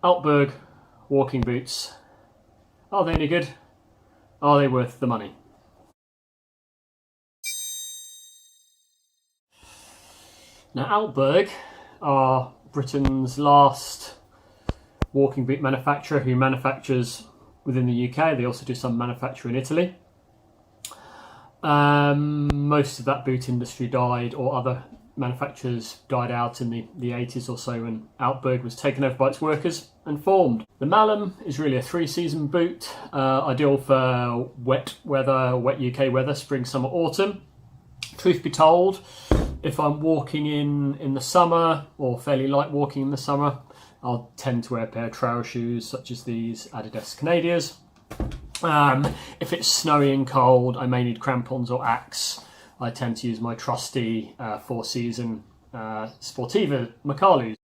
Altberg walking boots. Are they any good? Are they worth the money? Now, Altberg are Britain's last walking boot manufacturer who manufactures within the UK. They also do some manufacture in Italy. Most of that boot industry died, or other manufacturers died out in the 80s or so, when Altberg was taken over by its workers and formed. The Malham is really a 3-season boot, ideal for wet weather, wet UK weather, spring, summer, autumn. Truth be told, if I'm walking in the summer, or fairly light walking in the summer, I'll tend to wear a pair of trail shoes such as these Adidas Canadias. If it's snowy and cold, I may need crampons or Axe. I tend to use my trusty 4-season Sportiva Macalus.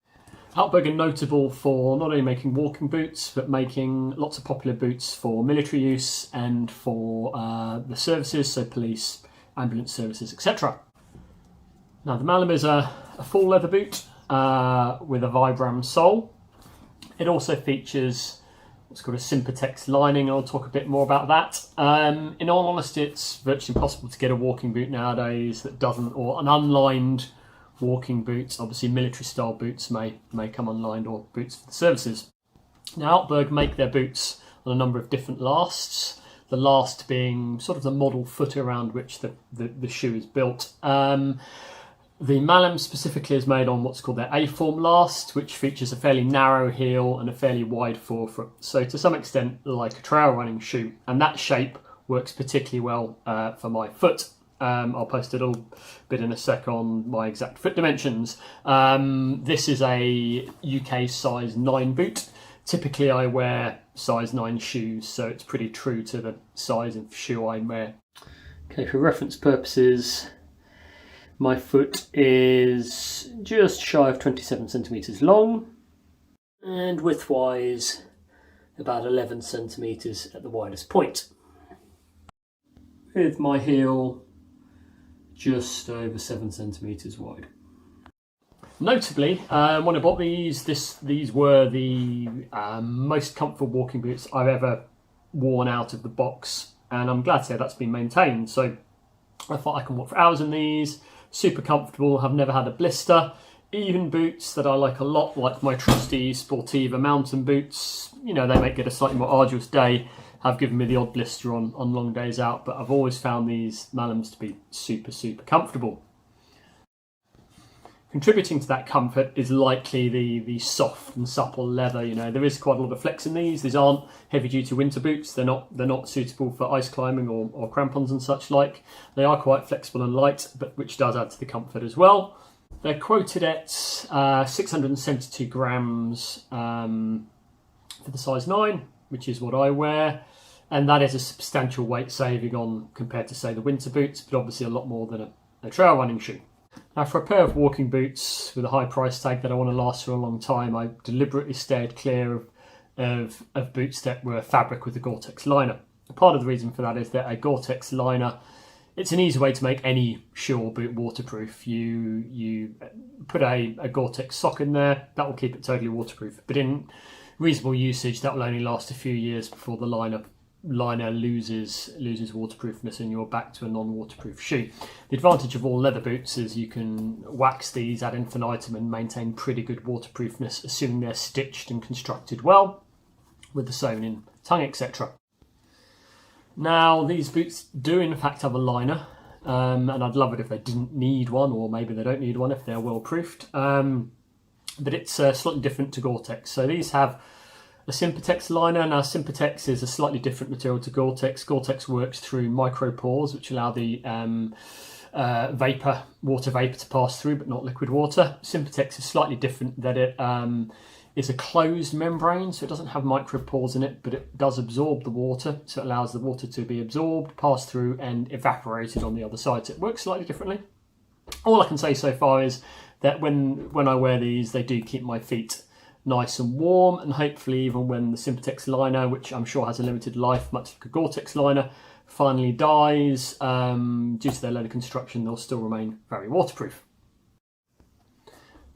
Altberg are notable for not only making walking boots, but making lots of popular boots for military use and for the services, so police, ambulance services, etc. Now, the Malham is a full leather boot with a Vibram sole. It also features what's called a Sympatex lining, and I'll talk a bit more about that. In all honesty, it's virtually impossible to get a walking boot nowadays that doesn't, or an unlined walking boot. Obviously, military style boots may come unlined, or boots for the services. Now, Altberg make their boots on a number of different lasts. The last being sort of the model foot around which the shoe is built. The Malham specifically is made on what's called their A-form last, which features a fairly narrow heel and a fairly wide forefoot. So to some extent like a trail running shoe, and that shape works particularly well for my foot. I'll post a little bit in a sec on my exact foot dimensions. This is a UK size 9 boot. Typically I wear size 9 shoes, so it's pretty true to the size of shoe I wear. Okay, for reference purposes, my foot is just shy of 27 centimetres long, and width-wise about 11 centimetres at the widest point, with my heel just over 7 centimetres wide. Notably, when I bought these were the most comfortable walking boots I've ever worn out of the box, and I'm glad to say that's been maintained. So I thought I can walk for hours in these. Super comfortable, have never had a blister. Even boots that I like a lot, like my trusty Sportiva mountain boots, you know, they make it a slightly more arduous day, have given me the odd blister on long days out, but I've always found these Malhams to be super comfortable. Contributing to that comfort is likely the soft and supple leather. You know, there is quite a lot of flex in these. These aren't heavy-duty winter boots. They're not suitable for ice climbing or crampons and such like. They are quite flexible and light, but which does add to the comfort as well. They're quoted at 672 grams for the size 9, which is what I wear, and that is a substantial weight saving on compared to, say, the winter boots, but obviously a lot more than a trail running shoe. Now, for a pair of walking boots with a high price tag that I want to last for a long time, I deliberately stayed clear of boots that were fabric with a Gore-Tex liner. Part of the reason for that is that a Gore-Tex liner, it's an easy way to make any shoe or boot waterproof. You put a Gore-Tex sock in there, that will keep it totally waterproof. But in reasonable usage, that will only last a few years before the liner loses waterproofness and you're back to a non-waterproof shoe. The advantage of all leather boots is you can wax these ad infinitum and maintain pretty good waterproofness, assuming they're stitched and constructed well with the sewn in tongue, etc. Now, these boots do in fact have a liner, and I'd love it if they didn't need one, or maybe they don't need one if they're well proofed, but it's slightly different to Gore-Tex. So these have a Sympatex liner. Now, Sympatex is a slightly different material to Gore-Tex. Gore-Tex works through micropores, which allow the water vapor to pass through, but not liquid water. Sympatex is slightly different, that it is a closed membrane, so it doesn't have micropores in it, but it does absorb the water, so it allows the water to be absorbed, pass through, and evaporated on the other side. So it works slightly differently. All I can say so far is that when I wear these, they do keep my feet nice and warm, and hopefully even when the Sympatex liner, which I'm sure has a limited life, much like a Gore-Tex liner, finally dies, due to their leather construction, they'll still remain very waterproof.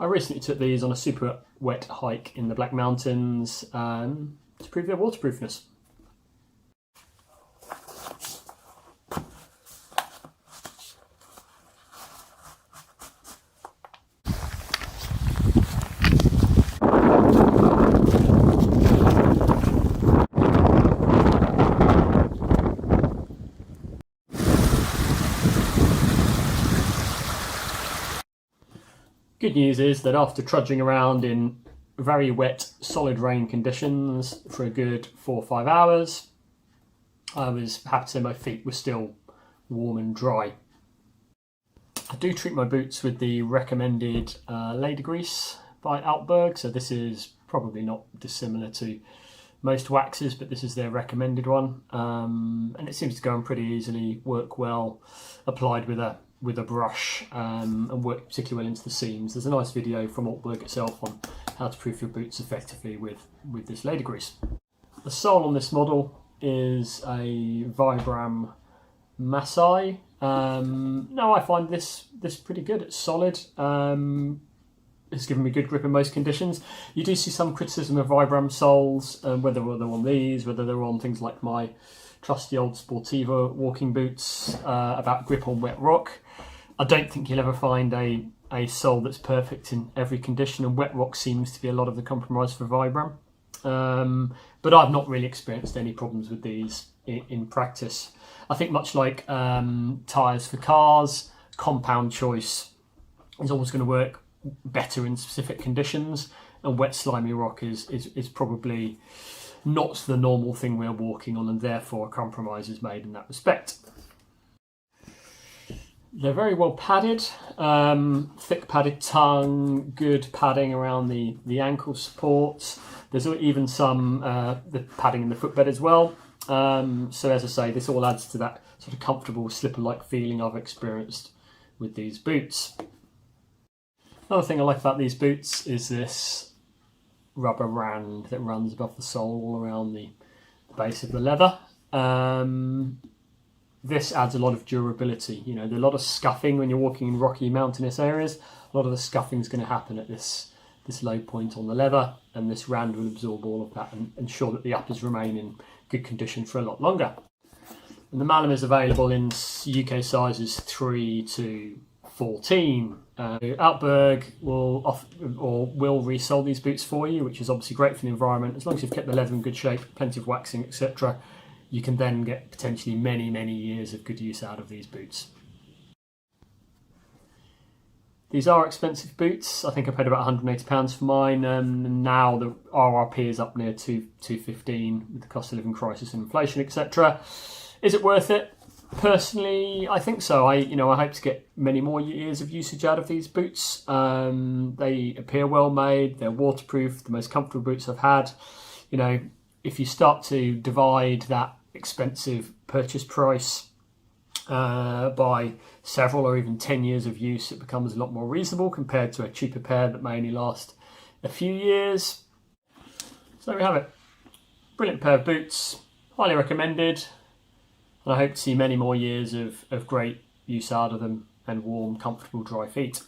I recently took these on a super wet hike in the Black Mountains to prove their waterproofness. Good news is that after trudging around in very wet, solid rain conditions for a good 4 or 5 hours, I was happy to say my feet were still warm and dry. I do treat my boots with the recommended lady grease by Altberg, so this is probably not dissimilar to most waxes, but this is their recommended one, and it seems to go on pretty easily, work well, applied with a brush, and work particularly well into the seams. There's a nice video from Altberg itself on how to proof your boots effectively with this lady grease. The sole on this model is a Vibram Masai. No, I find this pretty good. It's solid. It's given me good grip in most conditions. You do see some criticism of Vibram soles, whether they're on these, whether they're on things like my trusty old Sportiva walking boots, about grip on wet rock. I don't think you'll ever find a sole that's perfect in every condition, and wet rock seems to be a lot of the compromise for Vibram. But I've not really experienced any problems with these in practice. I think much like tyres for cars, compound choice is always going to work better in specific conditions, and wet slimy rock is probably not the normal thing we're walking on, and therefore a compromise is made in that respect. They're very well padded, thick padded tongue, good padding around the ankle supports. There's even some the padding in the footbed as well. So as I say, this all adds to that sort of comfortable slipper-like feeling I've experienced with these boots. Another thing I like about these boots is this rubber rand that runs above the sole all around the base of the leather. This adds a lot of durability. You know, there's a lot of scuffing when you're walking in rocky mountainous areas. A lot of the scuffing is going to happen at this low point on the leather, and this rand will absorb all of that and ensure that the uppers remain in good condition for a lot longer. And the Malham is available in UK sizes 3 to 14. Altberg will resell these boots for you, which is obviously great for the environment. As long as you've kept the leather in good shape, plenty of waxing, etc., you can then get potentially many years of good use out of these boots. These are expensive boots. I think I paid about £180 for mine, and now the RRP is up near £215 with the cost of living crisis and inflation, etc. Is it worth it? Personally, I think so. I hope to get many more years of usage out of these boots. They appear well made. They're waterproof. The most comfortable boots I've had. You know, if you start to divide that expensive purchase price by several or even 10 years of use, it becomes a lot more reasonable compared to a cheaper pair that may only last a few years. So there we have it. Brilliant pair of boots. Highly recommended. And I hope to see many more years of great use out of them and warm, comfortable, dry feet.